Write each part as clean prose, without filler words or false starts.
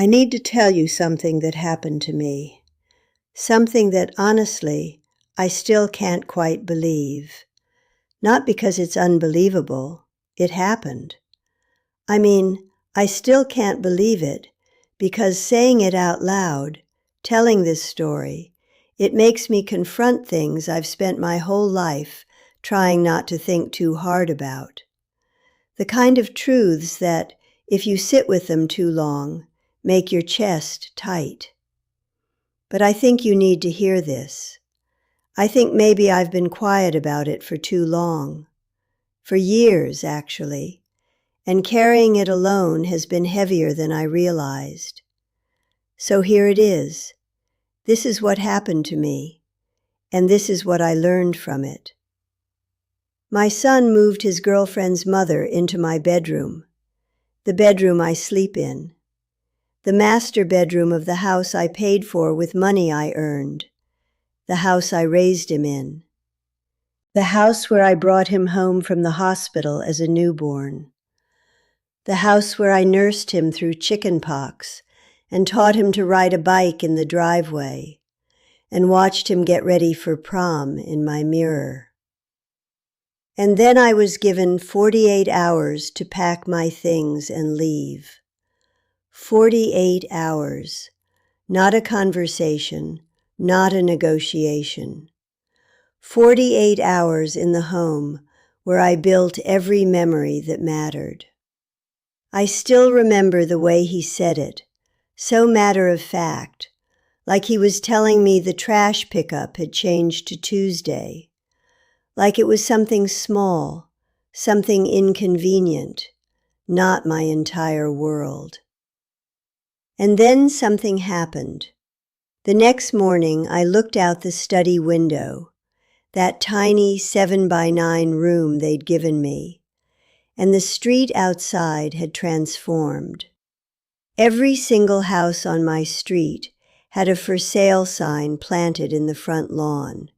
I need to tell you something that happened to me. Something that, honestly, I still can't quite believe. Not because it's unbelievable. It happened. I mean, I still can't believe it because saying it out loud, telling this story, it makes me confront things I've spent my whole life trying not to think too hard about. The kind of truths that, if you sit with them too long, make your chest tight. But I think you need to hear this. I think maybe I've been quiet about it for too long. For years, actually. And carrying it alone has been heavier than I realized. So here it is. This is what happened to me, and this is what I learned from it. My son moved his girlfriend's mother into my bedroom, the bedroom I sleep in, the master bedroom of the house I paid for with money I earned, the house I raised him in, the house where I brought him home from the hospital as a newborn, the house where I nursed him through chickenpox and taught him to ride a bike in the driveway and watched him get ready for prom in my mirror. And then I was given 48 hours to pack my things and leave. 48 hours. Not a conversation, not a negotiation. 48 hours in the home where I built every memory that mattered. I still remember the way he said it, so matter of fact, like he was telling me the trash pickup had changed to Tuesday, like it was something small, something inconvenient, not my entire world. And then something happened. The next morning, I looked out the study window, that tiny 7x9 room they'd given me, and the street outside had transformed. Every single house on my street had a for sale sign planted in the front lawn.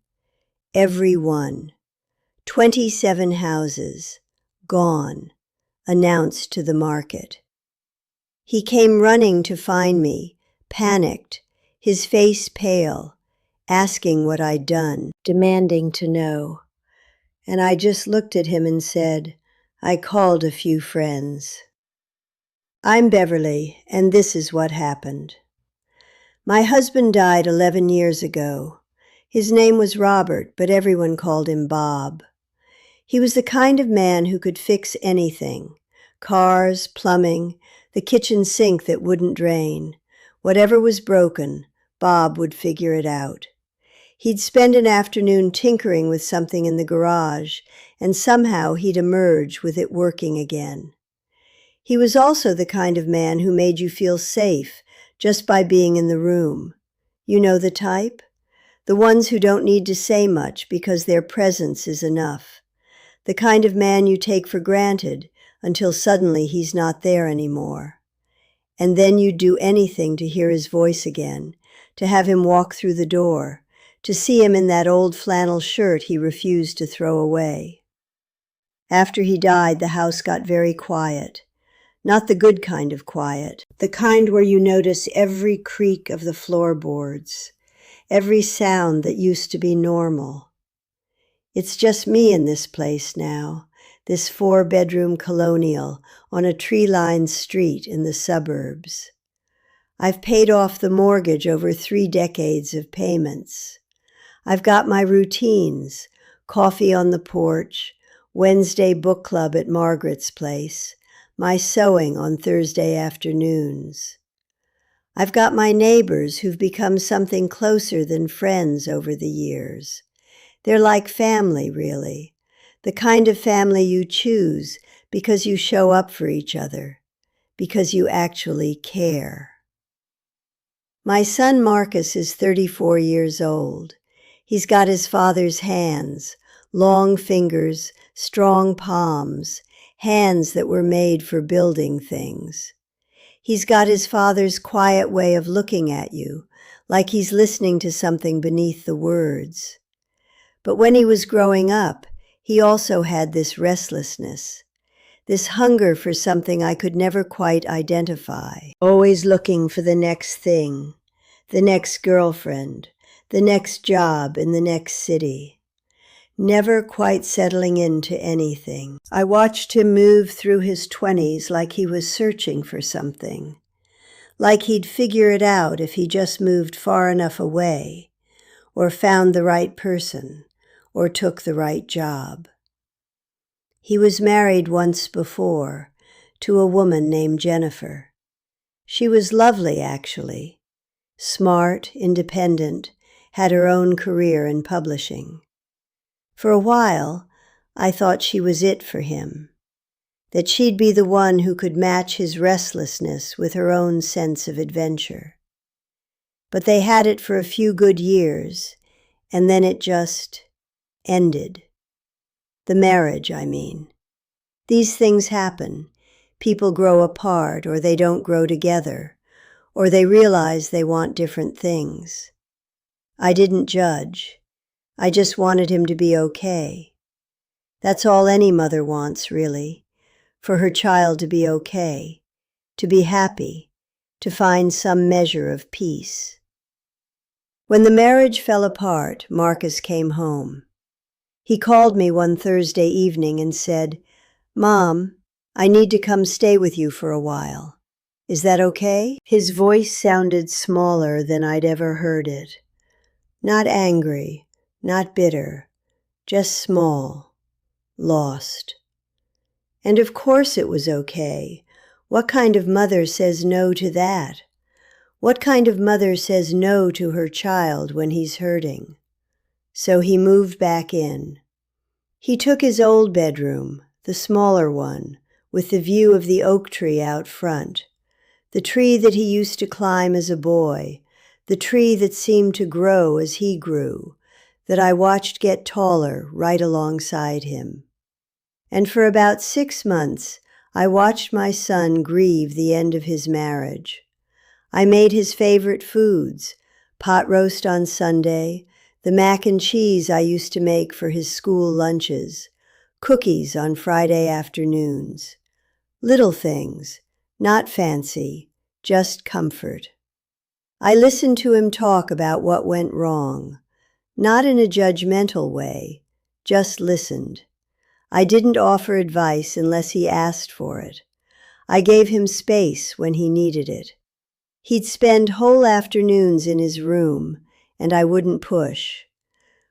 Every one. 27 houses, gone, announced to the market. He came running to find me, panicked, his face pale, asking what I'd done, demanding to know. And I just looked at him and said, I called a few friends. I'm Beverly, and this is what happened. My husband died 11 years ago. His name was Robert, but everyone called him Bob. He was the kind of man who could fix anything, cars, plumbing, the kitchen sink that wouldn't drain. Whatever was broken, Bob would figure it out. He'd spend an afternoon tinkering with something in the garage, and somehow he'd emerge with it working again. He was also the kind of man who made you feel safe just by being in the room. You know the type? The ones who don't need to say much because their presence is enough. The kind of man you take for granted until suddenly he's not there anymore. And then you'd do anything to hear his voice again, to have him walk through the door, to see him in that old flannel shirt he refused to throw away. After he died, the house got very quiet. Not the good kind of quiet, the kind where you notice every creak of the floorboards, every sound that used to be normal. It's just me in this place now, this 4-bedroom colonial on a tree-lined street in the suburbs. I've paid off the mortgage over 3 decades of payments. I've got my routines, coffee on the porch, Wednesday book club at Margaret's place, my sewing on Thursday afternoons. I've got my neighbors who've become something closer than friends over the years. They're like family, really, the kind of family you choose because you show up for each other, because you actually care. My son Marcus is 34 years old. He's got his father's hands, long fingers, strong palms, hands that were made for building things. He's got his father's quiet way of looking at you, like he's listening to something beneath the words. But when he was growing up, he also had this restlessness, this hunger for something I could never quite identify, always looking for the next thing, the next girlfriend, the next job in the next city, never quite settling into anything. I watched him move through his 20s like he was searching for something, like he'd figure it out if he just moved far enough away, or found the right person, or took the right job. He was married once before, to a woman named Jennifer. She was lovely, actually. Smart, independent, had her own career in publishing. For a while, I thought she was it for him, that she'd be the one who could match his restlessness with her own sense of adventure. But they had it for a few good years, and then it just ended. The marriage, I mean. These things happen. People grow apart, or they don't grow together, or they realize they want different things. I didn't judge. I just wanted him to be okay. That's all any mother wants, really, for her child to be okay, to be happy, to find some measure of peace. When the marriage fell apart, Marcus came home. He called me one Thursday evening and said, "Mom, I need to come stay with you for a while. Is that okay?" His voice sounded smaller than I'd ever heard it. Not angry, not bitter, just small, lost. And of course it was okay. What kind of mother says no to that? What kind of mother says no to her child when he's hurting? So he moved back in. He took his old bedroom, the smaller one, with the view of the oak tree out front, the tree that he used to climb as a boy, the tree that seemed to grow as he grew, that I watched get taller right alongside him. And for about 6 months, I watched my son grieve the end of his marriage. I made his favorite foods, pot roast on Sunday, the mac and cheese I used to make for his school lunches, cookies on Friday afternoons. Little things, not fancy, just comfort. I listened to him talk about what went wrong, not in a judgmental way, just listened. I didn't offer advice unless he asked for it. I gave him space when he needed it. He'd spend whole afternoons in his room, and I wouldn't push.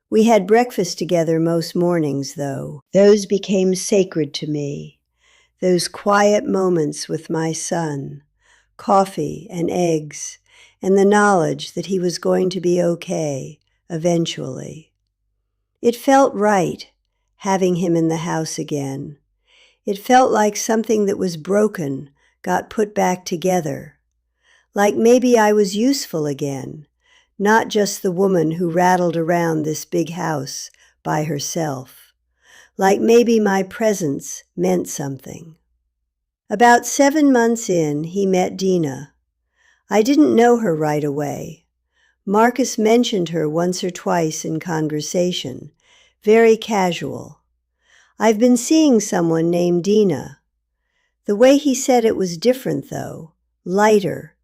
We had breakfast together most mornings, though. Those became sacred to me. Those quiet moments with my son, coffee and eggs, and the knowledge that he was going to be okay, eventually. It felt right, having him in the house again. It felt like something that was broken got put back together. Like maybe I was useful again, not just the woman who rattled around this big house by herself. Like maybe my presence meant something. About 7 months in, he met Dina. I didn't know her right away. Marcus mentioned her once or twice in conversation, very casual. "I've been seeing someone named Dina." The way he said it was different, though, lighter,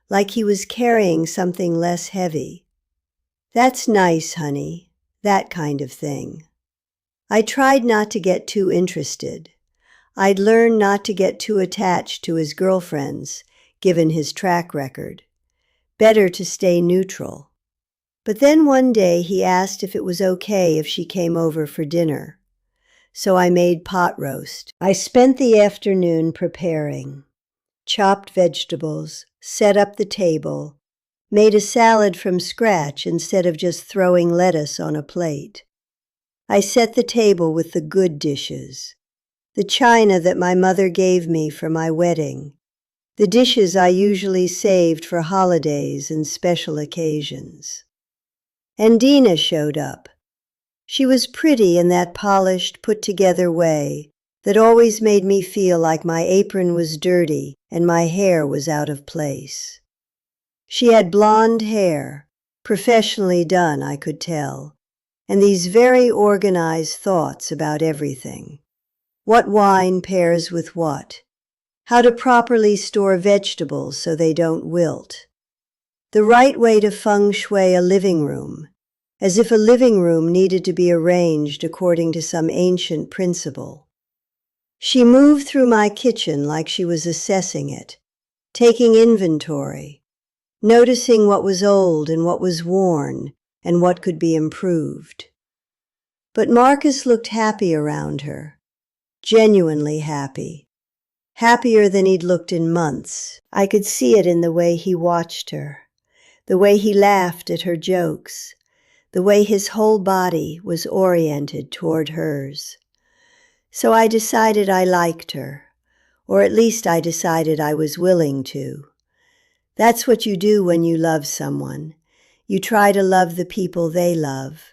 like he was carrying something less heavy. "That's nice, honey," that kind of thing. I tried not to get too interested. I'd learned not to get too attached to his girlfriends, given his track record. Better to stay neutral. But then one day he asked if it was okay if she came over for dinner. So I made pot roast. I spent the afternoon preparing. Chopped vegetables, set up the table, made a salad from scratch instead of just throwing lettuce on a plate. I set the table with the good dishes. The china that my mother gave me for my wedding. The dishes I usually saved for holidays and special occasions. And Dina showed up. She was pretty in that polished, put-together way that always made me feel like my apron was dirty and my hair was out of place. She had blonde hair, professionally done, I could tell, and these very organized thoughts about everything. what wine pairs with what, how to properly store vegetables so they don't wilt, the right way to feng shui a living room, as if a living room needed to be arranged according to some ancient principle. She moved through my kitchen like she was assessing it, taking inventory, noticing what was old and what was worn and what could be improved. But Marcus looked happy around her, genuinely happy, happier than he'd looked in months. I could see it in the way he watched her, the way he laughed at her jokes, the way his whole body was oriented toward hers. So I decided I liked her, or at least I decided I was willing to. That's what you do when you love someone. You try to love the people they love.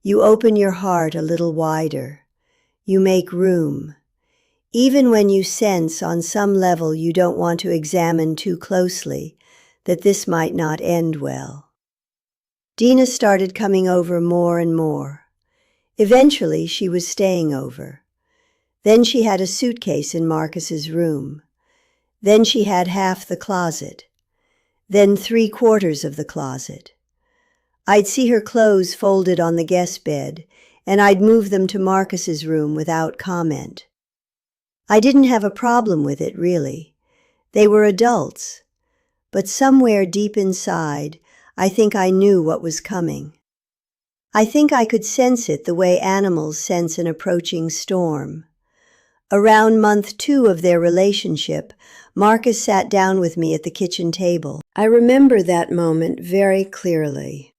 You open your heart a little wider. You make room. Even when you sense on some level you don't want to examine too closely that this might not end well. Dina started coming over more and more. Eventually she was staying over. Then she had a suitcase in Marcus's room. Then she had half the closet. Then 3/4 of the closet. I'd see her clothes folded on the guest bed, and I'd move them to Marcus's room without comment. I didn't have a problem with it, really. They were adults. But somewhere deep inside, I think I knew what was coming. I think I could sense it the way animals sense an approaching storm. Around month 2 of their relationship, Marcus sat down with me at the kitchen table. I remember that moment very clearly.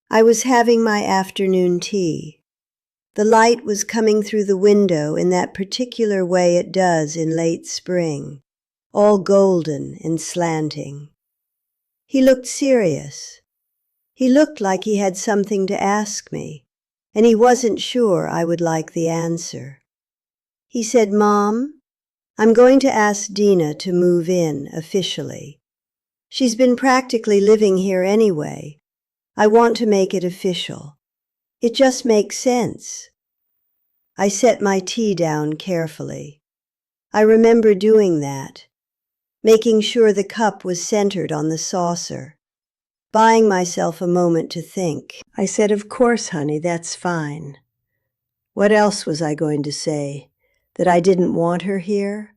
I was having my afternoon tea. The light was coming through the window in that particular way it does in late spring, all golden and slanting. He looked serious. He looked like he had something to ask me, and he wasn't sure I would like the answer. He said, "Mom, I'm going to ask Dina to move in officially. She's been practically living here anyway. I want to make it official. It just makes sense." I set my tea down carefully. I remember doing that, making sure the cup was centered on the saucer, buying myself a moment to think. I said, "Of course, honey, that's fine." What else was I going to say? That I didn't want her here?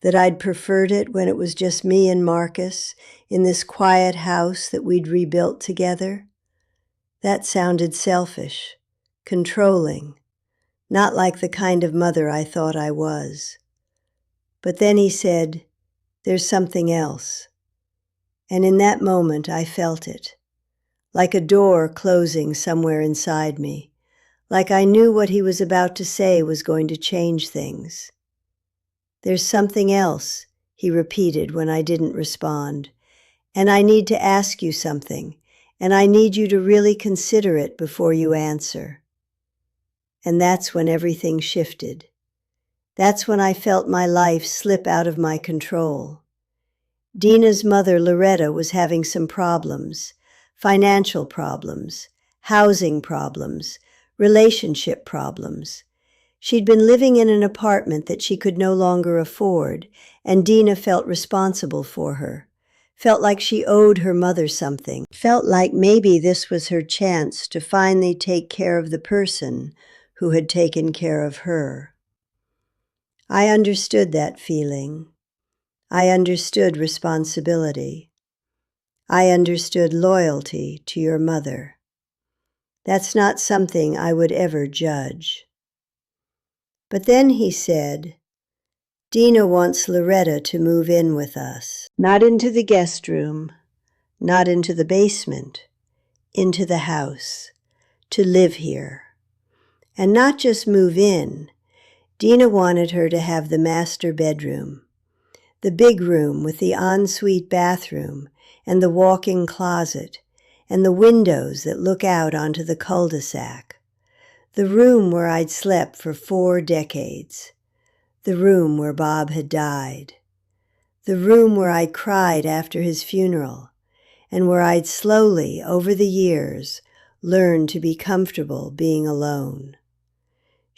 That I'd preferred it when it was just me and Marcus in this quiet house that we'd rebuilt together? That sounded selfish, controlling, not like the kind of mother I thought I was. But then he said, "There's something else." And in that moment I felt it, like a door closing somewhere inside me, like I knew what he was about to say was going to change things. "There's something else," he repeated when I didn't respond, "and I need to ask you something, and I need you to really consider it before you answer." And that's when everything shifted. That's when I felt my life slip out of my control. Dina's mother, Loretta, was having some problems, financial problems, housing problems, relationship problems. She'd been living in an apartment that she could no longer afford, and Dina felt responsible for her, felt like she owed her mother something, felt like maybe this was her chance to finally take care of the person who had taken care of her. I understood that feeling. I understood responsibility. I understood loyalty to your mother. That's not something I would ever judge. But then he said, "Dina wants Loretta to move in with us. Not into the guest room, not into the basement, into the house, to live here. And not just move in. Dina wanted her to have the master bedroom, the big room with the ensuite bathroom and the walk-in closet and the windows that look out onto the cul-de-sac, the room where I'd slept for 4 decades, the room where Bob had died, the room where I'd cried after his funeral, and where I'd slowly, over the years, learned to be comfortable being alone.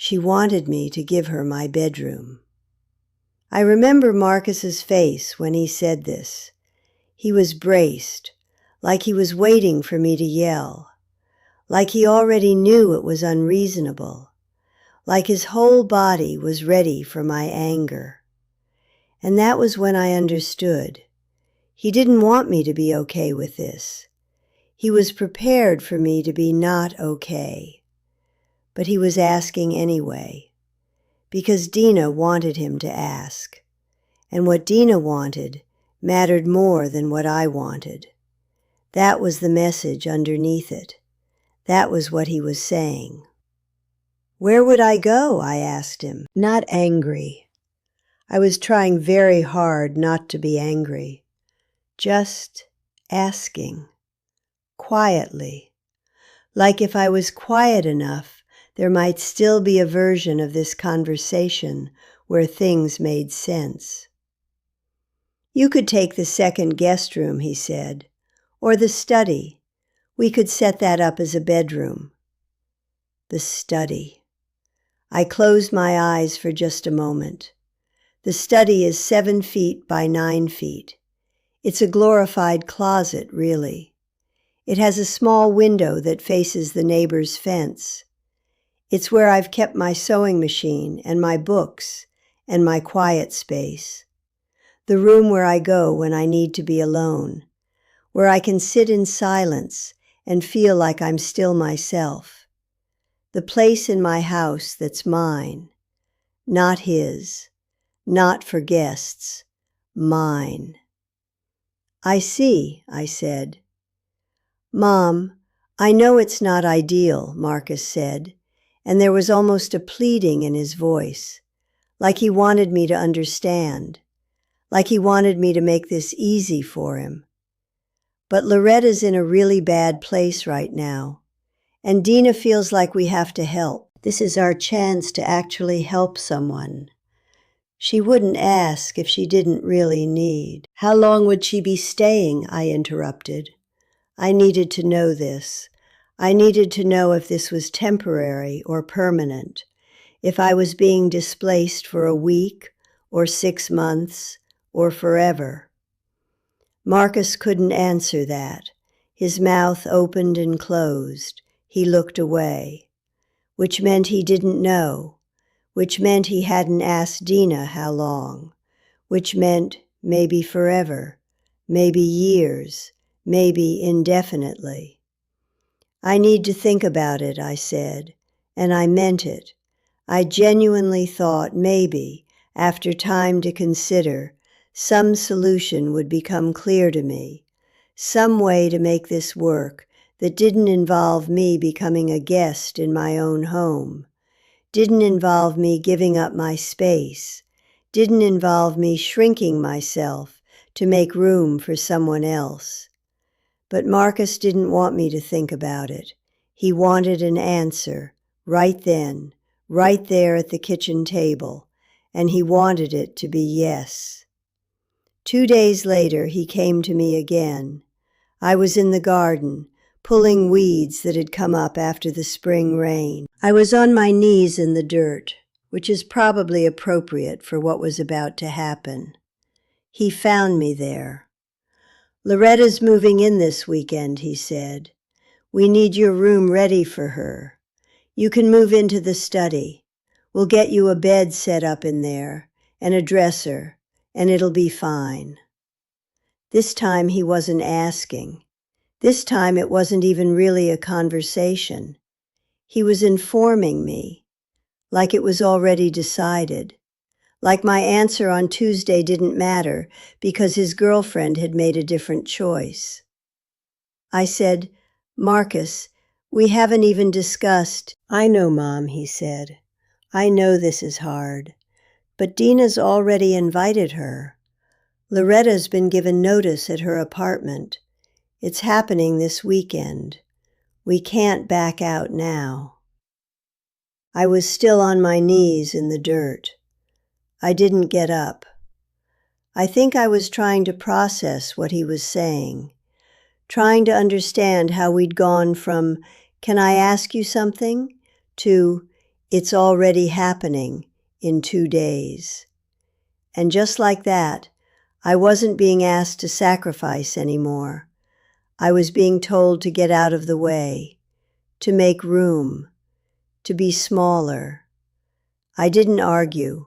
She wanted me to give her my bedroom. I remember Marcus's face when he said this. He was braced, like he was waiting for me to yell, like he already knew it was unreasonable, like his whole body was ready for my anger. And that was when I understood. He didn't want me to be okay with this. He was prepared for me to be not okay. But he was asking anyway, because Dina wanted him to ask. And what Dina wanted mattered more than what I wanted. That was the message underneath it. That was what he was saying. Where would I go? I asked him, not angry. I was trying very hard not to be angry. Just asking, quietly, like if I was quiet enough, there might still be a version of this conversation where things made sense. You could take the second guest room, he said, or the study. We could set that up as a bedroom. The study. I closed my eyes for just a moment. The study is 7 feet by 9 feet. It's a glorified closet, really. It has a small window that faces the neighbor's fence. It's where I've kept my sewing machine and my books and my quiet space. The room where I go when I need to be alone, where I can sit in silence and feel like I'm still myself. The place in my house that's mine, not his, not for guests, mine. I see, I said. Mom, I know it's not ideal, Marcus said, and there was almost a pleading in his voice, like he wanted me to understand, like he wanted me to make this easy for him. But Loretta's in a really bad place right now, and Dina feels like we have to help. This is our chance to actually help someone. She wouldn't ask if she didn't really need. How long would she be staying? I interrupted. I needed to know this. I needed to know if this was temporary or permanent, if I was being displaced for a week or 6 months or forever. Marcus couldn't answer that. His mouth opened and closed. He looked away, which meant he didn't know, which meant he hadn't asked Dina how long, which meant maybe forever, maybe years, maybe indefinitely. I need to think about it, I said, and I meant it. I genuinely thought maybe, after time to consider, some solution would become clear to me, some way to make this work that didn't involve me becoming a guest in my own home, didn't involve me giving up my space, didn't involve me shrinking myself to make room for someone else. But Marcus didn't want me to think about it. He wanted an answer, right then, right there at the kitchen table, and he wanted it to be yes. 2 days later, he came to me again. I was in the garden, pulling weeds that had come up after the spring rain. I was on my knees in the dirt, which is probably appropriate for what was about to happen. He found me there. Loretta's moving in this weekend, he said. We need your room ready for her. You can move into the study. We'll get you a bed set up in there, and a dresser, and it'll be fine. This time he wasn't asking. This time it wasn't even really a conversation. He was informing me, like it was already decided, like my answer on Tuesday didn't matter because his girlfriend had made a different choice. I said, Marcus, we haven't even discussed. I know, Mom, he said. I know this is hard, but Dina's already invited her. Loretta's been given notice at her apartment. It's happening this weekend. We can't back out now. I was still on my knees in the dirt. I didn't get up. I think I was trying to process what he was saying, trying to understand how we'd gone from, "Can I ask you something?" to, It's already happening in 2 days. And just like that, I wasn't being asked to sacrifice anymore. I was being told to get out of the way, to make room, to be smaller. I didn't argue.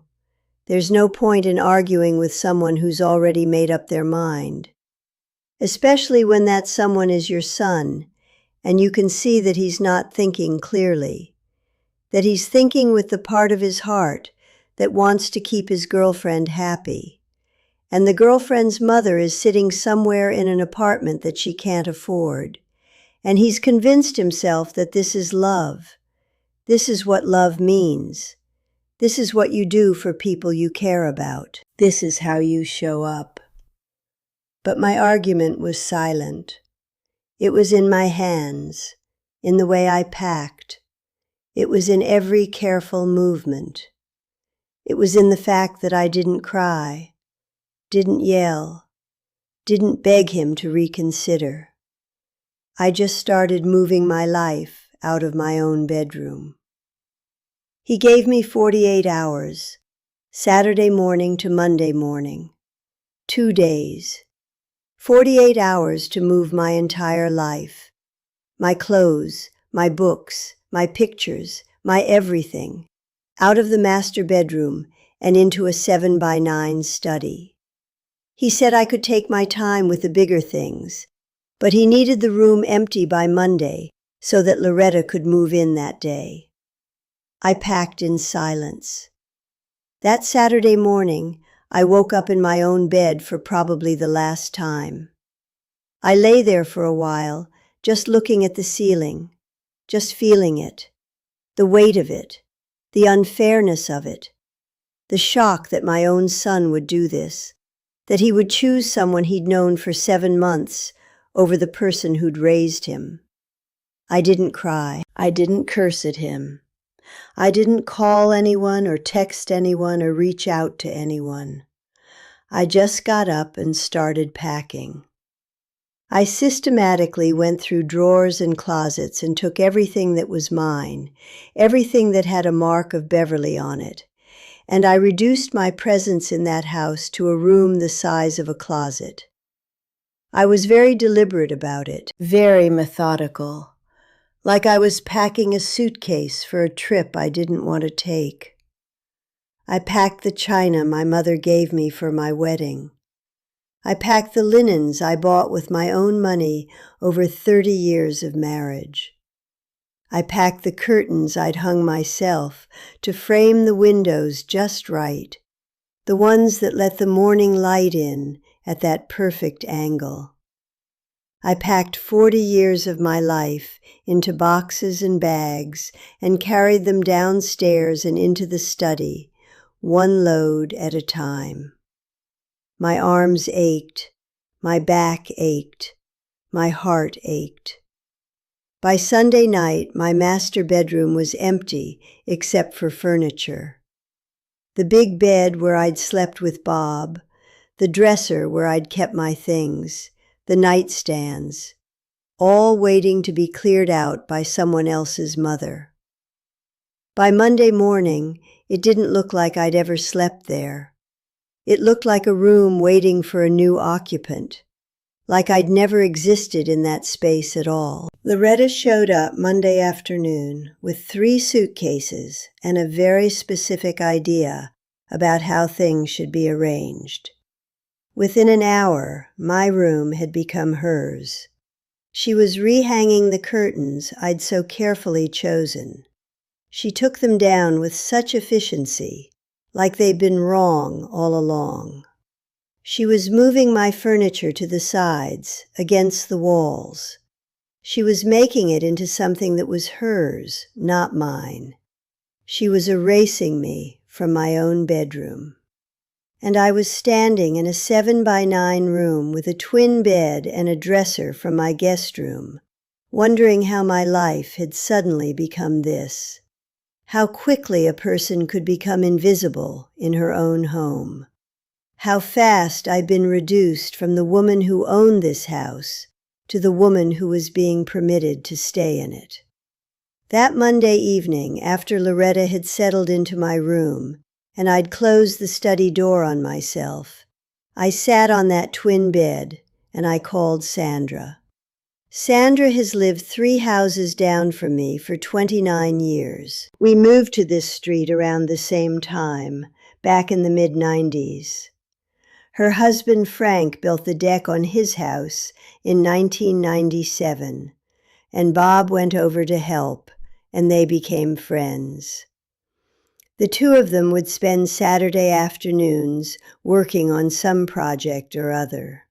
There's no point in arguing with someone who's already made up their mind, especially when that someone is your son, and you can see that he's not thinking clearly, that he's thinking with the part of his heart that wants to keep his girlfriend happy. And the girlfriend's mother is sitting somewhere in an apartment that she can't afford. And he's convinced himself that this is love. This is what love means. This is what you do for people you care about. This is how you show up. But my argument was silent. It was in my hands, in the way I packed. It was in every careful movement. It was in the fact that I didn't cry, didn't yell, didn't beg him to reconsider. I just started moving my life out of my own bedroom. He gave me 48 hours, Saturday morning to Monday morning, 2 days, 48 hours to move my entire life, my clothes, my books, my pictures, my everything, out of the master bedroom and into a 7x9 study. He said I could take my time with the bigger things, but he needed the room empty by Monday so that Loretta could move in that day. I packed in silence. That Saturday morning, I woke up in my own bed for probably the last time. I lay there for a while, just looking at the ceiling, just feeling it, the weight of it, the unfairness of it, the shock that my own son would do this, that he would choose someone he'd known for 7 months over the person who'd raised him. I didn't cry. I didn't curse at him. I didn't call anyone or text anyone or reach out to anyone. I just got up and started packing. I systematically went through drawers and closets and took everything that was mine, everything that had a mark of Beverly on it, and I reduced my presence in that house to a room the size of a closet. I was very deliberate about it, very methodical, like I was packing a suitcase for a trip I didn't want to take. I packed the china my mother gave me for my wedding. I packed the linens I bought with my own money over 30 years of marriage. I packed the curtains I'd hung myself to frame the windows just right, the ones that let the morning light in at that perfect angle. I packed 40 years of my life into boxes and bags and carried them downstairs and into the study, one load at a time. My arms ached, my back ached, my heart ached. By Sunday night, my master bedroom was empty except for furniture. The big bed where I'd slept with Bob, the dresser where I'd kept my things, the nightstands, all waiting to be cleared out by someone else's mother. By Monday morning, it didn't look like I'd ever slept there. It looked like a room waiting for a new occupant, like I'd never existed in that space at all. Loretta showed up Monday afternoon with 3 suitcases and a very specific idea about how things should be arranged. Within an hour, my room had become hers. She was rehanging the curtains I'd so carefully chosen. She took them down with such efficiency, like they'd been wrong all along. She was moving my furniture to the sides, against the walls. She was making it into something that was hers, not mine. She was erasing me from my own bedroom. And I was standing in a 7x9 room with a twin bed and a dresser from my guest room, wondering how my life had suddenly become this. How quickly a person could become invisible in her own home. How fast I'd been reduced from the woman who owned this house to the woman who was being permitted to stay in it. That Monday evening, after Loretta had settled into my room and I'd closed the study door on myself, I sat on that twin bed and I called Sandra. Sandra has lived 3 houses down from me for 29 years. We moved to this street around the same time, back in the mid-90s. Her husband Frank built the deck on his house in 1997, and Bob went over to help, and they became friends. The two of them would spend Saturday afternoons working on some project or other.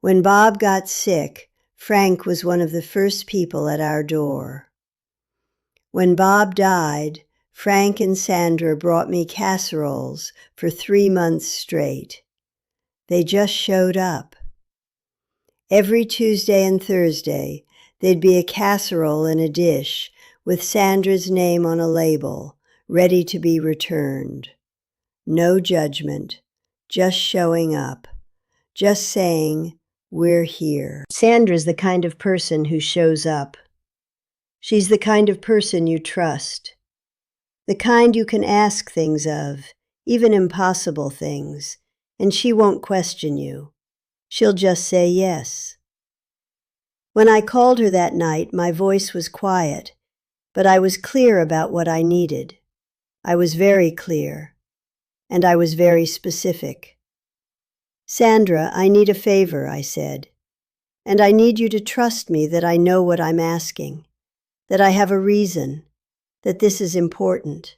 When Bob got sick, Frank was one of the first people at our door. When Bob died, Frank and Sandra brought me casseroles for 3 months straight. They just showed up. Every Tuesday and Thursday, there'd be a casserole in a dish with Sandra's name on a label, ready to be returned. No judgment, just showing up, just saying, "We're here." Sandra's the kind of person who shows up. She's the kind of person you trust. The kind you can ask things of, even impossible things, and she won't question you. She'll just say yes. When I called her that night, my voice was quiet, but I was clear about what I needed. I was very clear, and I was very specific. "Sandra, I need a favor," I said, "and I need you to trust me that I know what I'm asking, that I have a reason, that this is important."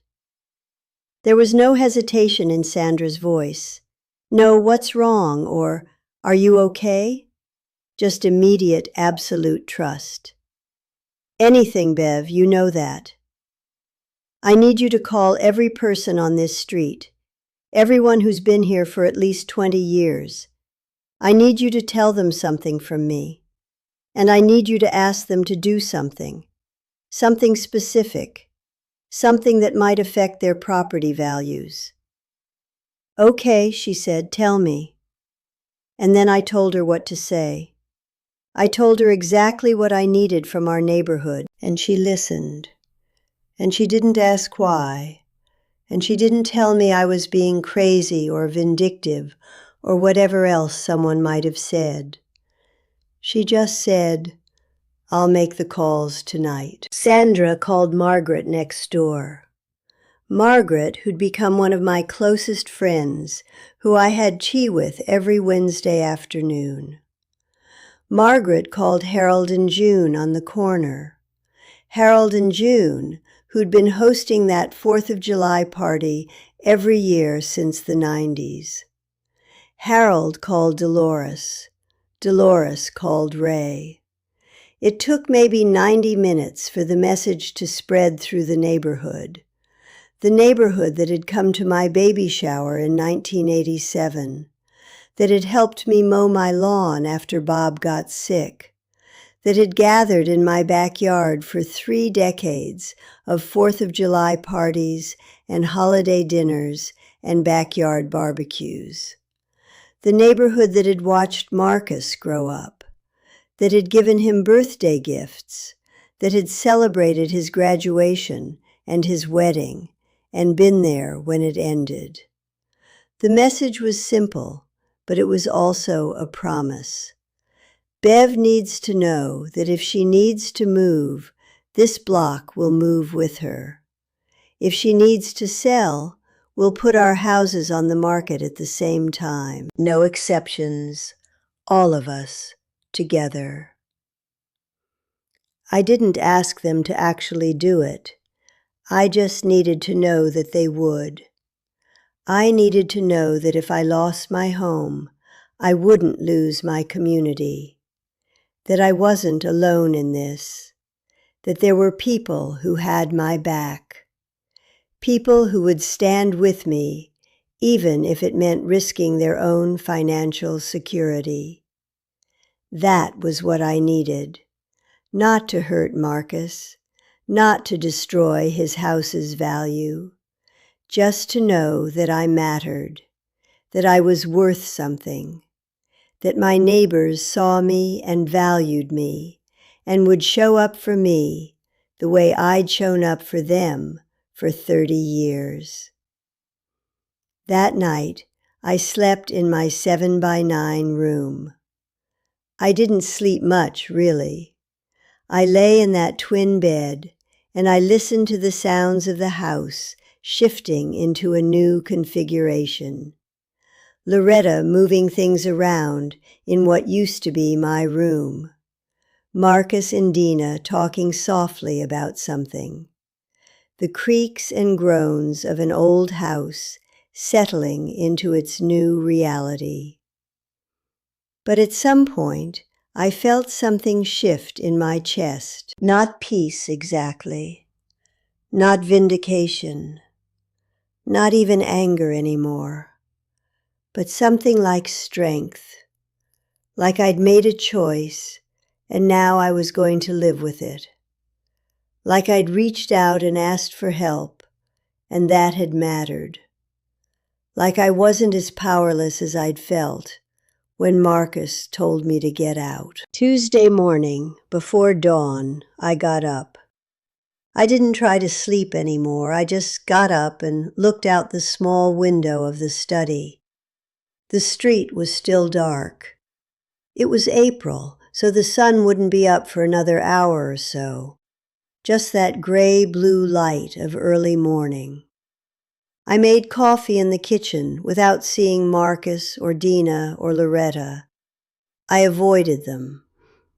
There was no hesitation in Sandra's voice. No, "What's wrong?" or "Are you okay?" Just immediate, absolute trust. "Anything, Bev, you know that. I need you to call every person on this street, everyone who's been here for at least 20 years. I need you to tell them something from me, and I need you to ask them to do something specific, something that might affect their property values." "Okay," she said, "tell me." And then I told her what to say. I told her exactly what I needed from our neighborhood, and she listened. And she didn't ask why, and she didn't tell me I was being crazy or vindictive or whatever else someone might have said. She just said, "I'll make the calls tonight." Sandra called Margaret next door. Margaret, who'd become one of my closest friends, who I had tea with every Wednesday afternoon. Margaret called Harold and June on the corner. Harold and June, who'd been hosting that 4th of July party every year since the 90s. Harold called Dolores. Dolores called Ray. It took maybe 90 minutes for the message to spread through the neighborhood that had come to my baby shower in 1987, that had helped me mow my lawn after Bob got sick, that had gathered in my backyard for 3 decades of 4th of July parties and holiday dinners and backyard barbecues. The neighborhood that had watched Marcus grow up, that had given him birthday gifts, that had celebrated his graduation and his wedding, and been there when it ended. The message was simple, but it was also a promise. Bev needs to know that if she needs to move, this block will move with her. If she needs to sell, we'll put our houses on the market at the same time. No exceptions, all of us, together. I didn't ask them to actually do it. I just needed to know that they would. I needed to know that if I lost my home, I wouldn't lose my community, that I wasn't alone in this, that there were people who had my back, people who would stand with me, even if it meant risking their own financial security. That was what I needed, not to hurt Marcus, not to destroy his house's value, just to know that I mattered, that I was worth something, that my neighbors saw me and valued me and would show up for me the way I'd shown up for them for 30 years. That night, I slept in my 7-by-9 room. I didn't sleep much, really. I lay in that twin bed, and I listened to the sounds of the house shifting into a new configuration. Loretta moving things around in what used to be my room. Marcus and Dina talking softly about something. The creaks and groans of an old house settling into its new reality. But at some point, I felt something shift in my chest. Not peace exactly. Not vindication. Not even anger anymore. But something like strength. Like I'd made a choice, and now I was going to live with it. Like I'd reached out and asked for help, and that had mattered. Like I wasn't as powerless as I'd felt when Marcus told me to get out. Tuesday morning, before dawn, I got up. I didn't try to sleep anymore. I just got up and looked out the small window of the study. The street was still dark. It was April, so the sun wouldn't be up for another hour or so. Just that gray-blue light of early morning. I made coffee in the kitchen without seeing Marcus or Dina or Loretta. I avoided them.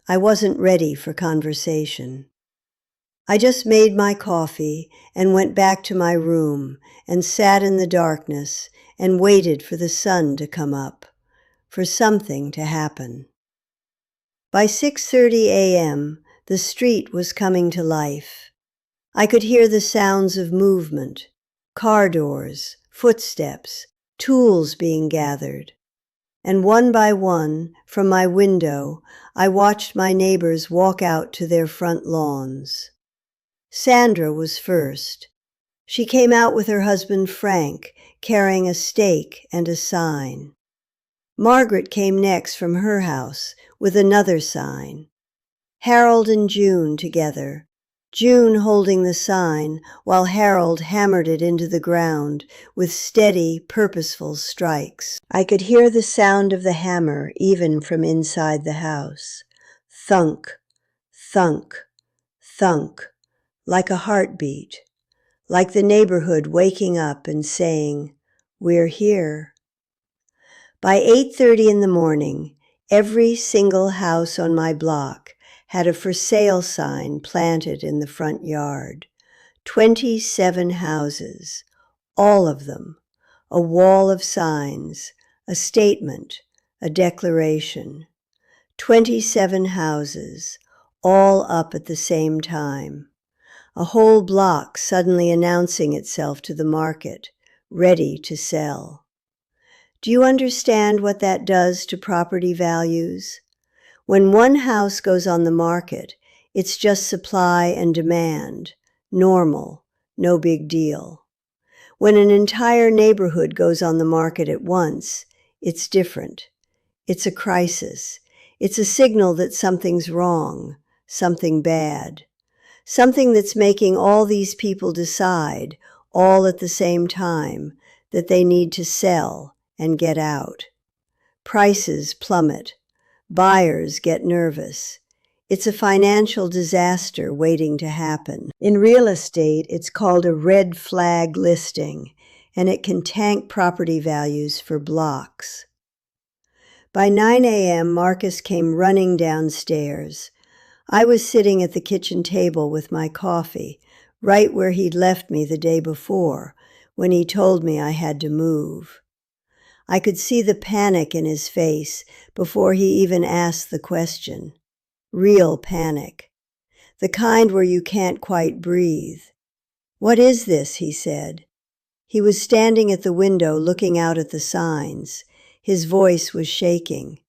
I wasn't ready for conversation. I just made my coffee and went back to my room and sat in the darkness and waited for the sun to come up, for something to happen. By 6:30 a.m., the street was coming to life. I could hear the sounds of movement, car doors, footsteps, tools being gathered. And one by one, from my window, I watched my neighbors walk out to their front lawns. Sandra was first. She came out with her husband Frank, carrying a stake and a sign. Margaret came next from her house with another sign. Harold and June together, June holding the sign while Harold hammered it into the ground with steady, purposeful strikes. I could hear the sound of the hammer even from inside the house. Thunk, thunk, thunk, like a heartbeat, like the neighborhood waking up and saying, "We're here." By 8:30 in the morning, every single house on my block had a for sale sign planted in the front yard. 27 houses, all of them, a wall of signs, a statement, a declaration. 27 houses, all up at the same time. A whole block suddenly announcing itself to the market, ready to sell. Do you understand what that does to property values? When one house goes on the market, it's just supply and demand, normal, no big deal. When an entire neighborhood goes on the market at once, it's different. It's a crisis. It's a signal that something's wrong, something bad. Something that's making all these people decide, all at the same time, that they need to sell and get out. Prices plummet. Buyers get nervous. It's a financial disaster waiting to happen. In real estate, it's called a red flag listing, and it can tank property values for blocks. By 9 a.m., Marcus came running downstairs. I was sitting at the kitchen table with my coffee, right where he'd left me the day before, when he told me I had to move. I could see the panic in his face before he even asked the question. Real panic. The kind where you can't quite breathe. "What is this?" he said. He was standing at the window looking out at the signs. His voice was shaking.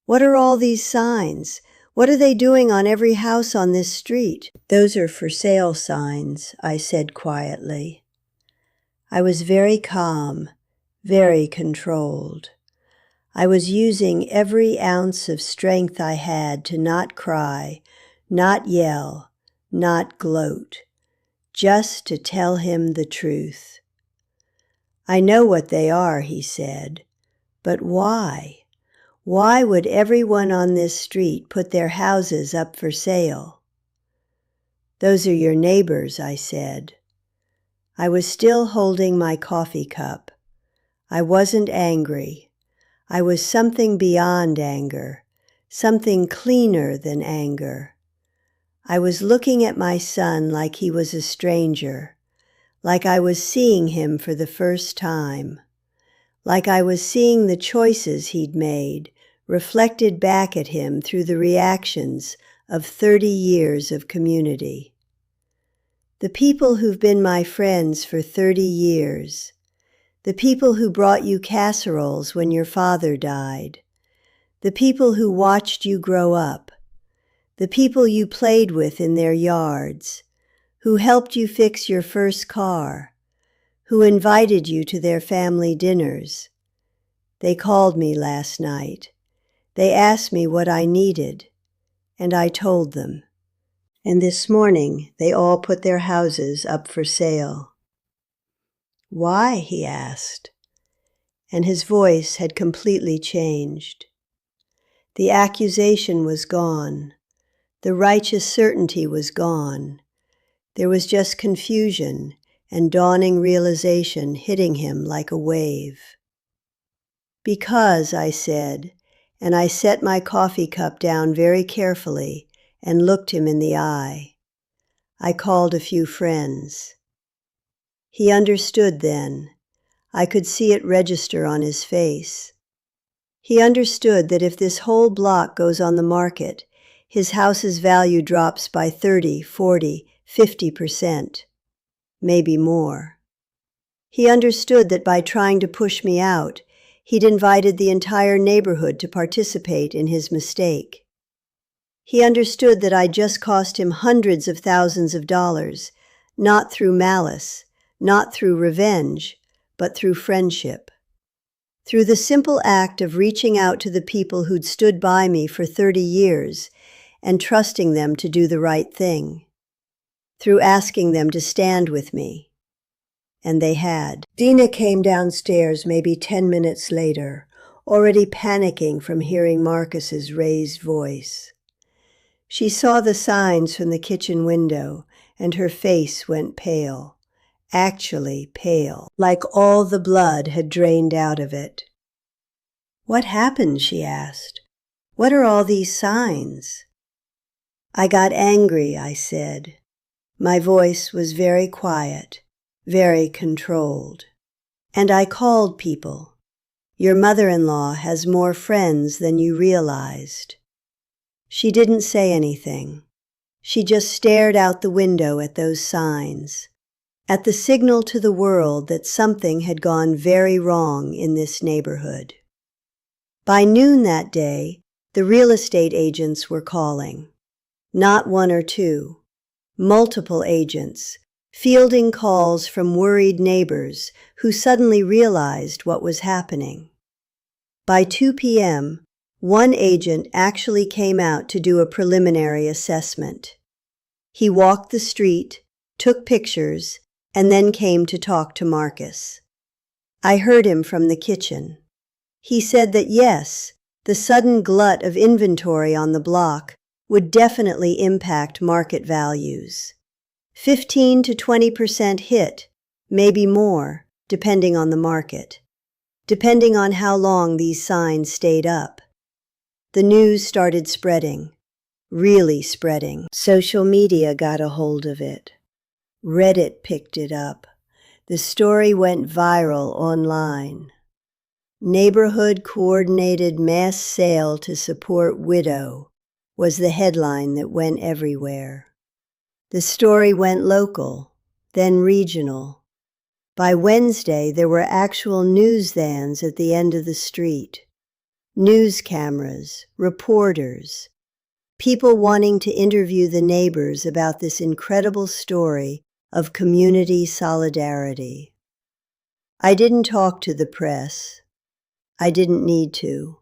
"What are all these signs? What are they doing on every house on this street?" "Those are for sale signs," I said quietly. I was very calm, very controlled. I was using every ounce of strength I had to not cry, not yell, not gloat, just to tell him the truth. "I know what they are," he said, "but why? Why would everyone on this street put their houses up for sale?" "Those are your neighbors," I said. I was still holding my coffee cup. I wasn't angry. I was something beyond anger, something cleaner than anger. I was looking at my son like he was a stranger, like I was seeing him for the first time, like I was seeing the choices he'd made reflected back at him through the reactions of 30 years of community. The people who've been my friends for 30 years, the people who brought you casseroles when your father died, the people who watched you grow up, the people you played with in their yards, who helped you fix your first car, who invited you to their family dinners. They called me last night. They asked me what I needed, and I told them. And this morning they all put their houses up for sale. "Why?" he asked, and his voice had completely changed. The accusation was gone. The righteous certainty was gone. There was just confusion and dawning realization hitting him like a wave. "Because," I said, and I set my coffee cup down very carefully and looked him in the eye. I called a few friends. He understood then. I could see it register on his face. He understood that if this whole block goes on the market, his house's value drops by 30, 40, 50%, maybe more. He understood that by trying to push me out, he'd invited the entire neighborhood to participate in his mistake. He understood that I'd just cost him hundreds of thousands of dollars, not through malice, not through revenge, but through friendship. Through the simple act of reaching out to the people who'd stood by me for 30 years and trusting them to do the right thing. Through asking them to stand with me. And they had. Dina came downstairs maybe 10 minutes later, already panicking from hearing Marcus's raised voice. She saw the signs from the kitchen window, and her face went pale. Actually pale, like all the blood had drained out of it. "What happened?" she asked. "What are all these signs?" "I got angry," I said. My voice was very quiet, very controlled. "And I called people. Your mother-in-law has more friends than you realized." She didn't say anything. She just stared out the window at those signs, at the signal to the world that something had gone very wrong in this neighborhood. By noon that day, the real estate agents were calling. Not one or two, multiple agents, fielding calls from worried neighbors who suddenly realized what was happening. By 2 p.m., one agent actually came out to do a preliminary assessment. He walked the street, took pictures, and then came to talk to Marcus. I heard him from the kitchen. He said that yes, the sudden glut of inventory on the block would definitely impact market values. 15 to 20% hit, maybe more, depending on the market, depending on how long these signs stayed up. The news started spreading, really spreading. Social media got a hold of it. Reddit picked it up. The story went viral online. "Neighborhood coordinated mass sale to support widow" was the headline that went everywhere. The story went local, then regional. By Wednesday, there were actual news vans at the end of the street. News cameras, reporters, people wanting to interview the neighbors about this incredible story of community solidarity. I didn't talk to the press. I didn't need to.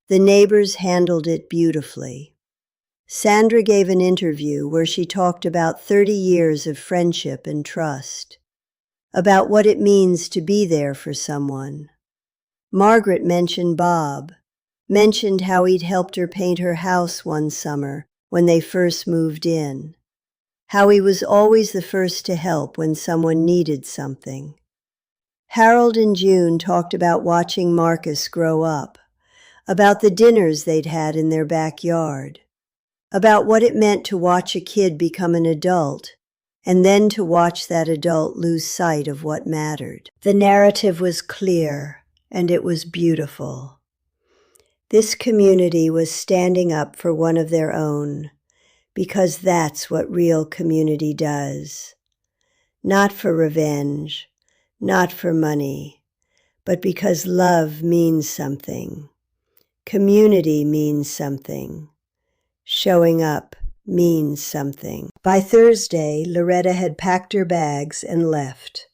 The neighbors handled it beautifully. Sandra gave an interview where she talked about 30 years of friendship and trust, about what it means to be there for someone. Margaret mentioned Bob, mentioned how he'd helped her paint her house one summer when they first moved in, how he was always the first to help when someone needed something. Harold and June talked about watching Marcus grow up, about the dinners they'd had in their backyard, about what it meant to watch a kid become an adult and then to watch that adult lose sight of what mattered. The narrative was clear, and it was beautiful. This community was standing up for one of their own, because that's what real community does. Not for revenge, not for money, but because love means something. Community means something. Showing up means something. By Thursday, Loretta had packed her bags and left.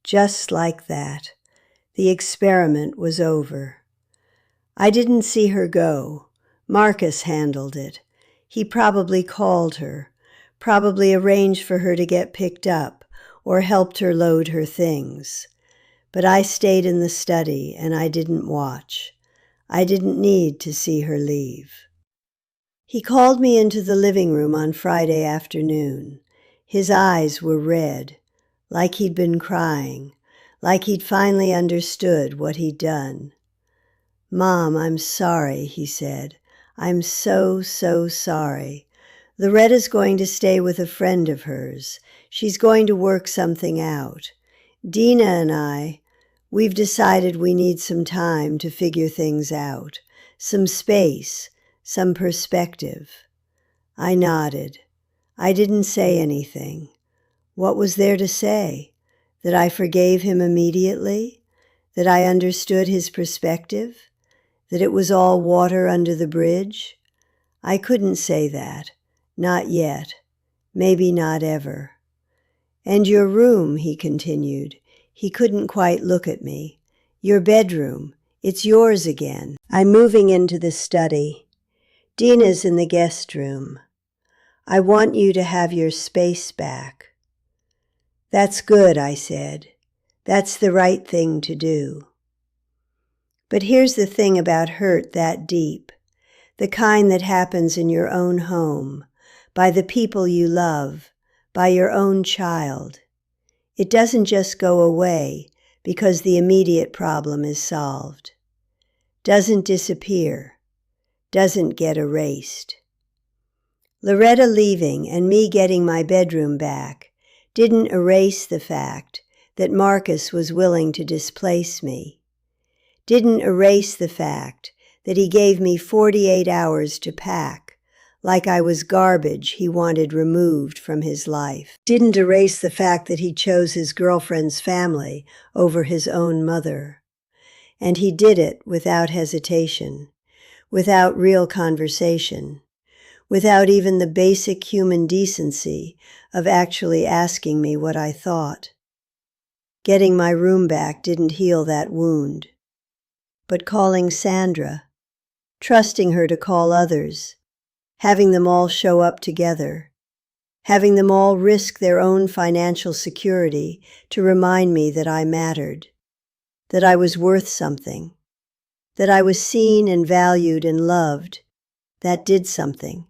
Just like that. The experiment was over. I didn't see her go. Marcus handled it. He probably called her, probably arranged for her to get picked up, or helped her load her things. But I stayed in the study and I didn't watch. I didn't need to see her leave. He called me into the living room on Friday afternoon. His eyes were red, like he'd been crying, like he'd finally understood what he'd done. "Mom, I'm sorry," he said. "I'm so sorry. Loretta's going to stay with a friend of hers. She's going to work something out. Dina and we've decided we need some time to figure things out, some space, some perspective." I nodded. I didn't say anything. What was there to say? That I forgave him immediately? That I understood his perspective? That it was all water under the bridge? I couldn't say that. Not yet. Maybe not ever. "And your room," he continued. He couldn't quite look at me. "Your bedroom. It's yours again." I'm moving into the study. Dina's in the guest room. "I want you to have your space back." "That's good," I said. "That's the right thing to do." But here's the thing about hurt that deep, the kind that happens in your own home, by the people you love, by your own child. It doesn't just go away because the immediate problem is solved. Doesn't disappear. Doesn't get erased. Loretta leaving and me getting my bedroom back didn't erase the fact that Marcus was willing to displace me. Didn't erase the fact that he gave me 48 hours to pack, like I was garbage he wanted removed from his life. Didn't erase the fact that he chose his girlfriend's family over his own mother. And he did it without hesitation, without real conversation, without even the basic human decency of actually asking me what I thought. Getting my room back didn't heal that wound. But calling Sandra, trusting her to call others, having them all show up together, having them all risk their own financial security to remind me that I mattered, that I was worth something, that I was seen and valued and loved, that did something,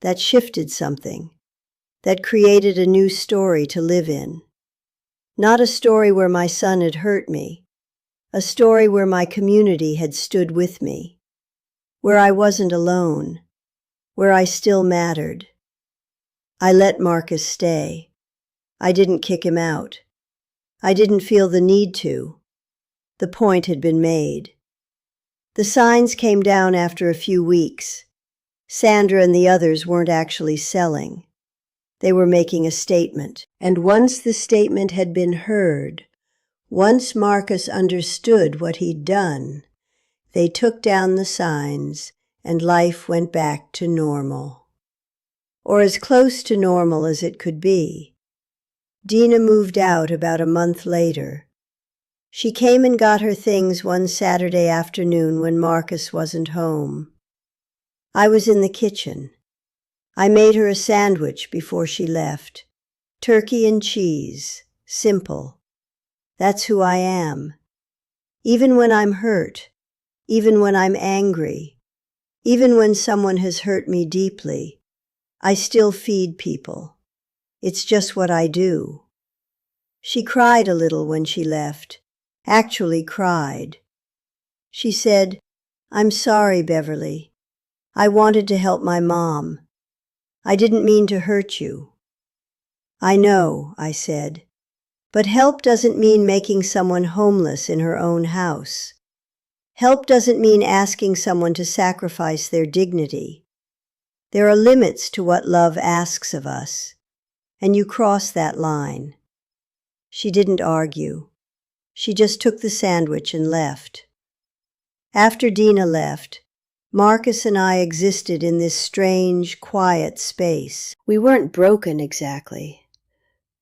that shifted something, that created a new story to live in. Not a story where my son had hurt me, a story where my community had stood with me, where I wasn't alone, where I still mattered. I let Marcus stay. I didn't kick him out. I didn't feel the need to. The point had been made. The signs came down after a few weeks. Sandra and the others weren't actually selling. They were making a statement. And once the statement had been heard, once Marcus understood what he'd done, they took down the signs and life went back to normal. Or as close to normal as it could be. Dina moved out about a month later. She came and got her things one Saturday afternoon when Marcus wasn't home. I was in the kitchen. I made her a sandwich before she left. Turkey and cheese. Simple. That's who I am. Even when I'm hurt, even when I'm angry, even when someone has hurt me deeply, I still feed people. It's just what I do. She cried a little when she left, actually cried. She said, "I'm sorry, Beverly. I wanted to help my mom. I didn't mean to hurt you." "I know," I said, "but help doesn't mean making someone homeless in her own house. Help doesn't mean asking someone to sacrifice their dignity. There are limits to what love asks of us, and you cross that line." She didn't argue. She just took the sandwich and left. After Dina left, Marcus and I existed in this strange, quiet space. We weren't broken exactly,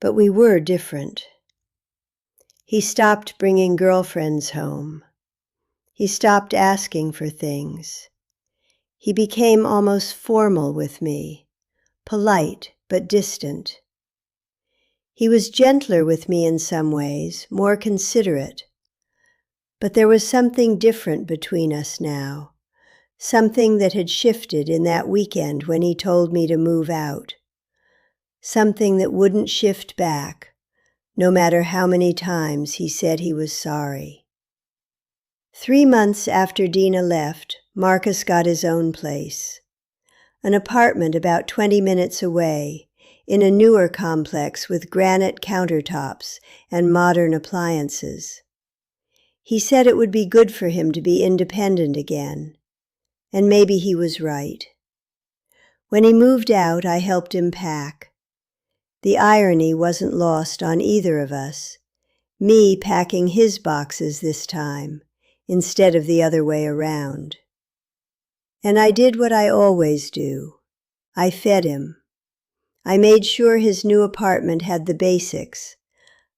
but we were different. He stopped bringing girlfriends home. He stopped asking for things. He became almost formal with me, polite but distant. He was gentler with me in some ways, more considerate. But there was something different between us now, something that had shifted in that weekend when he told me to move out, something that wouldn't shift back, no matter how many times he said he was sorry. 3 months after Dina left, Marcus got his own place, an apartment about 20 minutes away, in a newer complex with granite countertops and modern appliances. He said it would be good for him to be independent again, and maybe he was right. When he moved out, I helped him pack. The irony wasn't lost on either of us, me packing his boxes this time, instead of the other way around. And I did what I always do. I fed him. I made sure his new apartment had the basics,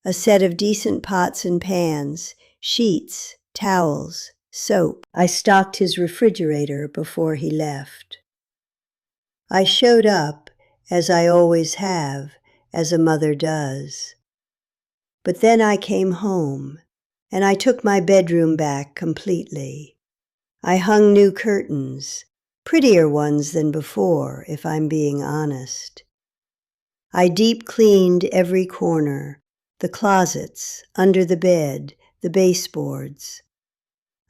a set of decent pots and pans, sheets, towels, soap. I stocked his refrigerator before he left. I showed up, as I always have, as a mother does. But then I came home, and I took my bedroom back completely. I hung new curtains, prettier ones than before, if I'm being honest. I deep cleaned every corner, the closets, under the bed, the baseboards.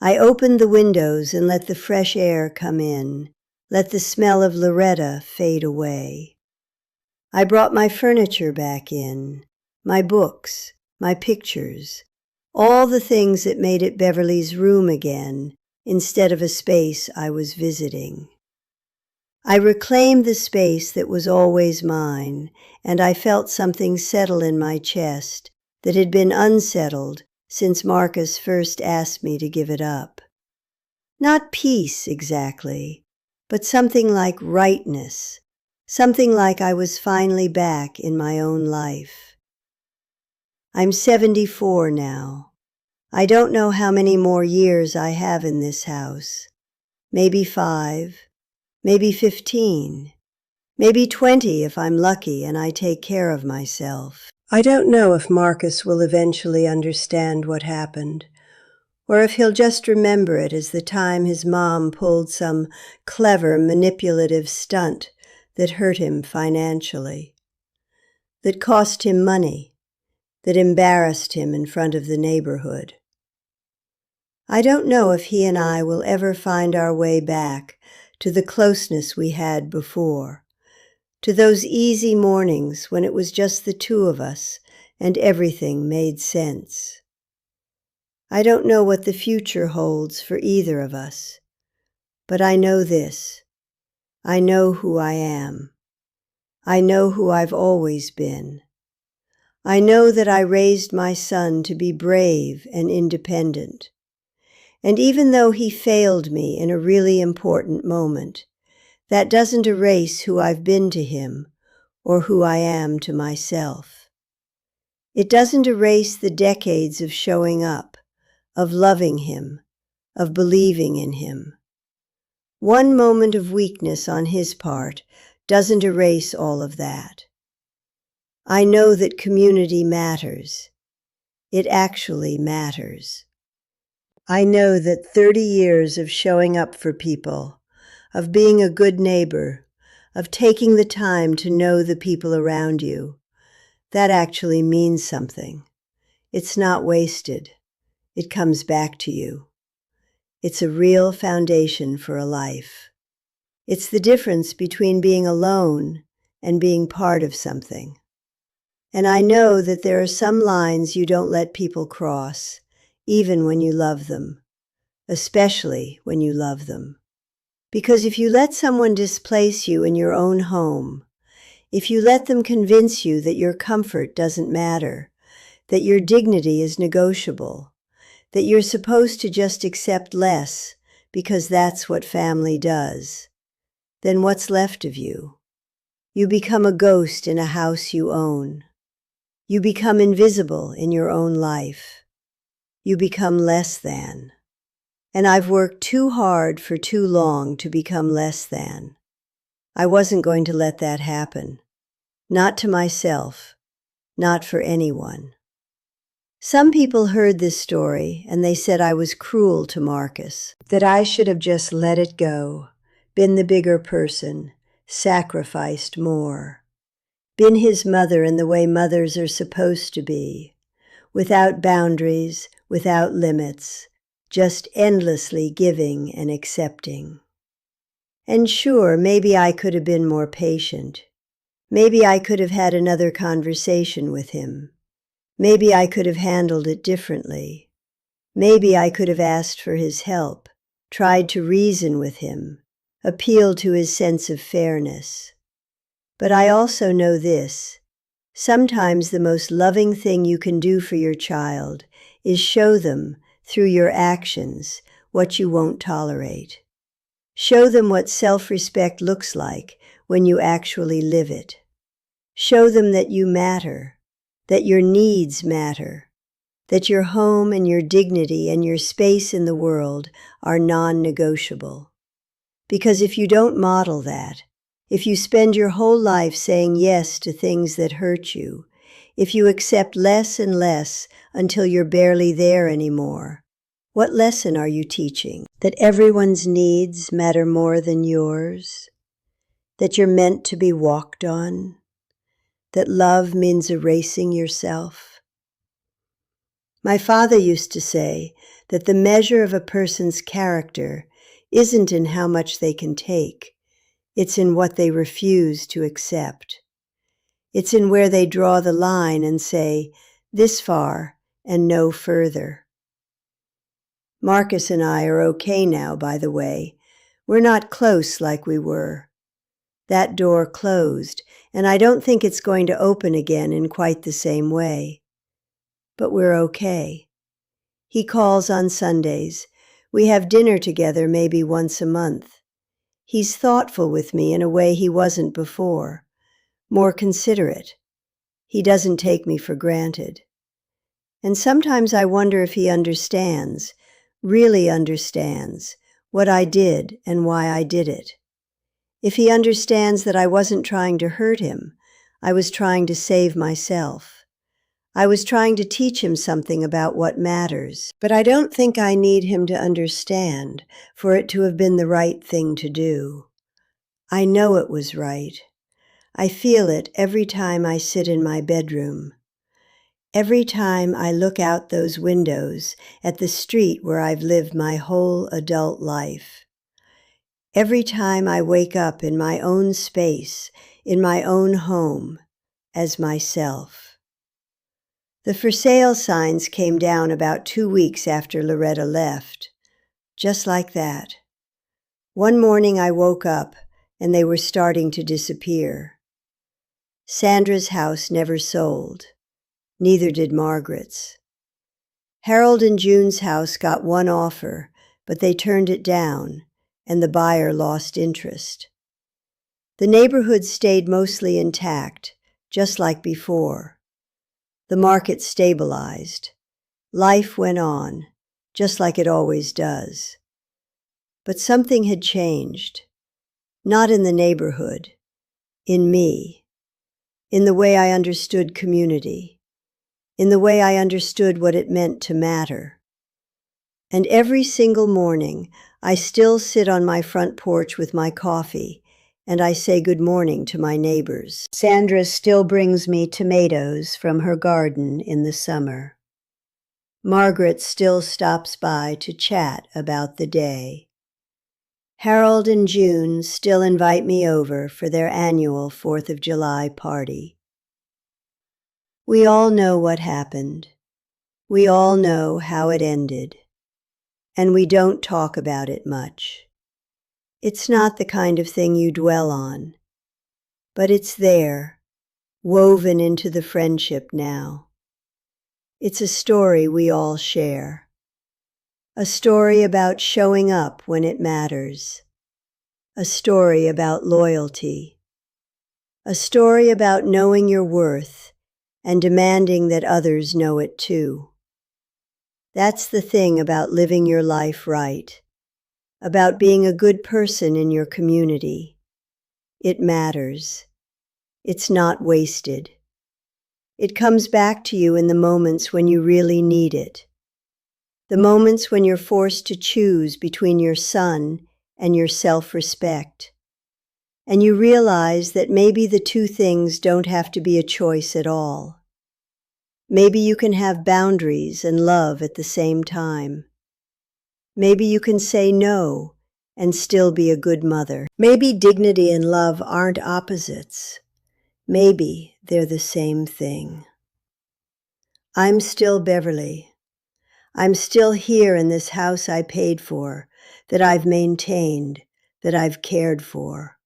I opened the windows and let the fresh air come in, let the smell of Loretta fade away. I brought my furniture back in, my books, my pictures, all the things that made it Beverly's room again, instead of a space I was visiting. I reclaimed the space that was always mine, and I felt something settle in my chest that had been unsettled since Marcus first asked me to give it up. Not peace exactly, but something like rightness, something like I was finally back in my own life. I'm 74 now. I don't know how many more years I have in this house. Maybe 5. Maybe 15, maybe 20 if I'm lucky and I take care of myself. I don't know if Marcus will eventually understand what happened, or if he'll just remember it as the time his mom pulled some clever, manipulative stunt that hurt him financially, that cost him money, that embarrassed him in front of the neighborhood. I don't know if he and I will ever find our way back to the closeness we had before, to those easy mornings when it was just the two of us and everything made sense. I don't know what the future holds for either of us, but I know this. I know who I am. I know who I've always been. I know that I raised my son to be brave and independent. And even though he failed me in a really important moment, that doesn't erase who I've been to him or who I am to myself. It doesn't erase the decades of showing up, of loving him, of believing in him. One moment of weakness on his part doesn't erase all of that. I know that community matters. It actually matters. I know that 30 years of showing up for people, of being a good neighbor, of taking the time to know the people around you, that actually means something. It's not wasted. It comes back to you. It's a real foundation for a life. It's the difference between being alone and being part of something. And I know that there are some lines you don't let people cross, even when you love them, especially when you love them. Because if you let someone displace you in your own home, if you let them convince you that your comfort doesn't matter, that your dignity is negotiable, that you're supposed to just accept less because that's what family does, then what's left of you? You become a ghost in a house you own. You become invisible in your own life. You become less than. And I've worked too hard for too long to become less than. I wasn't going to let that happen. Not to myself. Not for anyone. Some people heard this story and they said I was cruel to Marcus, that I should have just let it go, been the bigger person, sacrificed more, been his mother in the way mothers are supposed to be, without boundaries, without limits, just endlessly giving and accepting. And sure, maybe I could have been more patient. Maybe I could have had another conversation with him. Maybe I could have handled it differently. Maybe I could have asked for his help, tried to reason with him, appealed to his sense of fairness. But I also know this. Sometimes the most loving thing you can do for your child is show them, through your actions, what you won't tolerate. Show them what self-respect looks like when you actually live it. Show them that you matter, that your needs matter, that your home and your dignity and your space in the world are non-negotiable. Because if you don't model that, if you spend your whole life saying yes to things that hurt you, if you accept less and less until you're barely there anymore, what lesson are you teaching? That everyone's needs matter more than yours? That you're meant to be walked on? That love means erasing yourself? My father used to say that the measure of a person's character isn't in how much they can take. It's in what they refuse to accept. It's in where they draw the line and say, this far and no further. Marcus and I are okay now, by the way. We're not close like we were. That door closed, and I don't think it's going to open again in quite the same way. But we're okay. He calls on Sundays. We have dinner together maybe once a month. He's thoughtful with me in a way he wasn't before, more considerate. He doesn't take me for granted. And sometimes I wonder if he understands, really understands, what I did and why I did it. If he understands that I wasn't trying to hurt him, I was trying to save myself. I was trying to teach him something about what matters, but I don't think I need him to understand for it to have been the right thing to do. I know it was right. I feel it every time I sit in my bedroom. Every time I look out those windows at the street where I've lived my whole adult life. Every time I wake up in my own space, in my own home, as myself. The for sale signs came down about 2 weeks after Loretta left. Just like that. One morning I woke up and they were starting to disappear. Sandra's house never sold. Neither did Margaret's. Harold and June's house got one offer, but they turned it down, and the buyer lost interest. The neighborhood stayed mostly intact, just like before. The market stabilized. Life went on, just like it always does. But something had changed. Not in the neighborhood, in me, in the way I understood community, in the way I understood what it meant to matter. And every single morning, I still sit on my front porch with my coffee, and I say good morning to my neighbors. Sandra still brings me tomatoes from her garden in the summer. Margaret still stops by to chat about the day. Harold and June still invite me over for their annual 4th of July party. We all know what happened. We all know how it ended. And we don't talk about it much. It's not the kind of thing you dwell on, but it's there, woven into the friendship now. It's a story we all share. A story about showing up when it matters. A story about loyalty. A story about knowing your worth and demanding that others know it too. That's the thing about living your life right, about being a good person in your community. It matters. It's not wasted. It comes back to you in the moments when you really need it. The moments when you're forced to choose between your son and your self-respect. And you realize that maybe the two things don't have to be a choice at all. Maybe you can have boundaries and love at the same time. Maybe you can say no and still be a good mother. Maybe dignity and love aren't opposites. Maybe they're the same thing. I'm still Beverly. I'm still here in this house I paid for, that I've maintained, that I've cared for.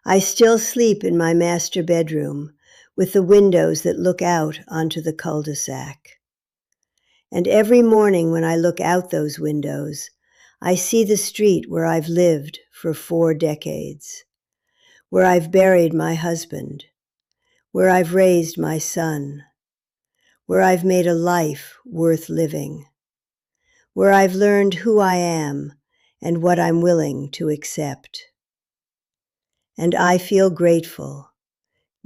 I still sleep in my master bedroom with the windows that look out onto the cul-de-sac. And every morning when I look out those windows, I see the street where I've lived for 4 decades, where I've buried my husband, where I've raised my son, where I've made a life worth living, where I've learned who I am and what I'm willing to accept. And I feel grateful,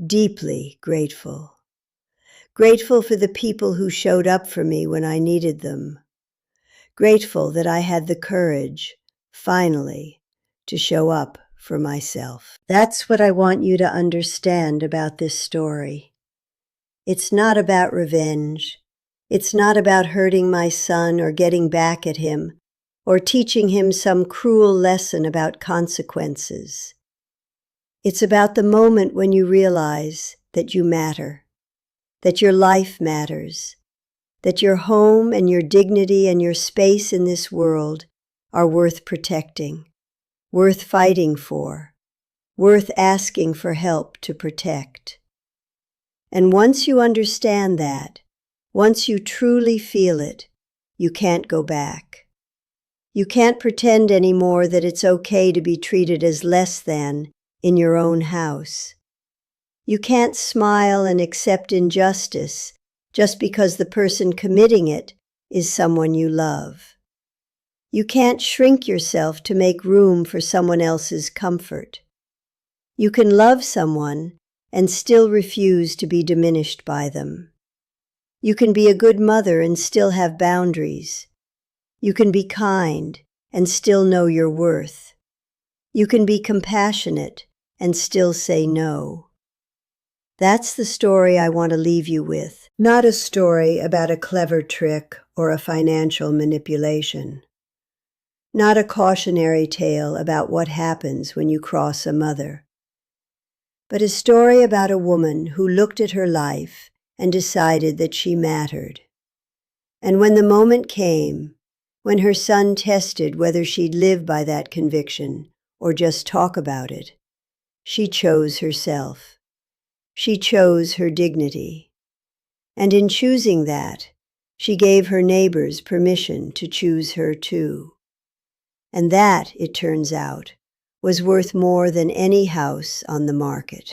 deeply grateful. Grateful for the people who showed up for me when I needed them. Grateful that I had the courage, finally, to show up for myself. That's what I want you to understand about this story. It's not about revenge. It's not about hurting my son or getting back at him or teaching him some cruel lesson about consequences. It's about the moment when you realize that you matter, that your life matters, that your home and your dignity and your space in this world are worth protecting, worth fighting for, worth asking for help to protect. And once you understand that, once you truly feel it, you can't go back. You can't pretend anymore that it's okay to be treated as less than in your own house. You can't smile and accept injustice just because the person committing it is someone you love. You can't shrink yourself to make room for someone else's comfort. You can love someone and still refuse to be diminished by them. You can be a good mother and still have boundaries. You can be kind and still know your worth. You can be compassionate and still say no. That's the story I want to leave you with, not a story about a clever trick or a financial manipulation. Not a cautionary tale about what happens when you cross a mother, but a story about a woman who looked at her life and decided that she mattered. And when the moment came, when her son tested whether she'd live by that conviction or just talk about it, she chose herself. She chose her dignity. And in choosing that, she gave her neighbors permission to choose her too. And that, it turns out, was worth more than any house on the market.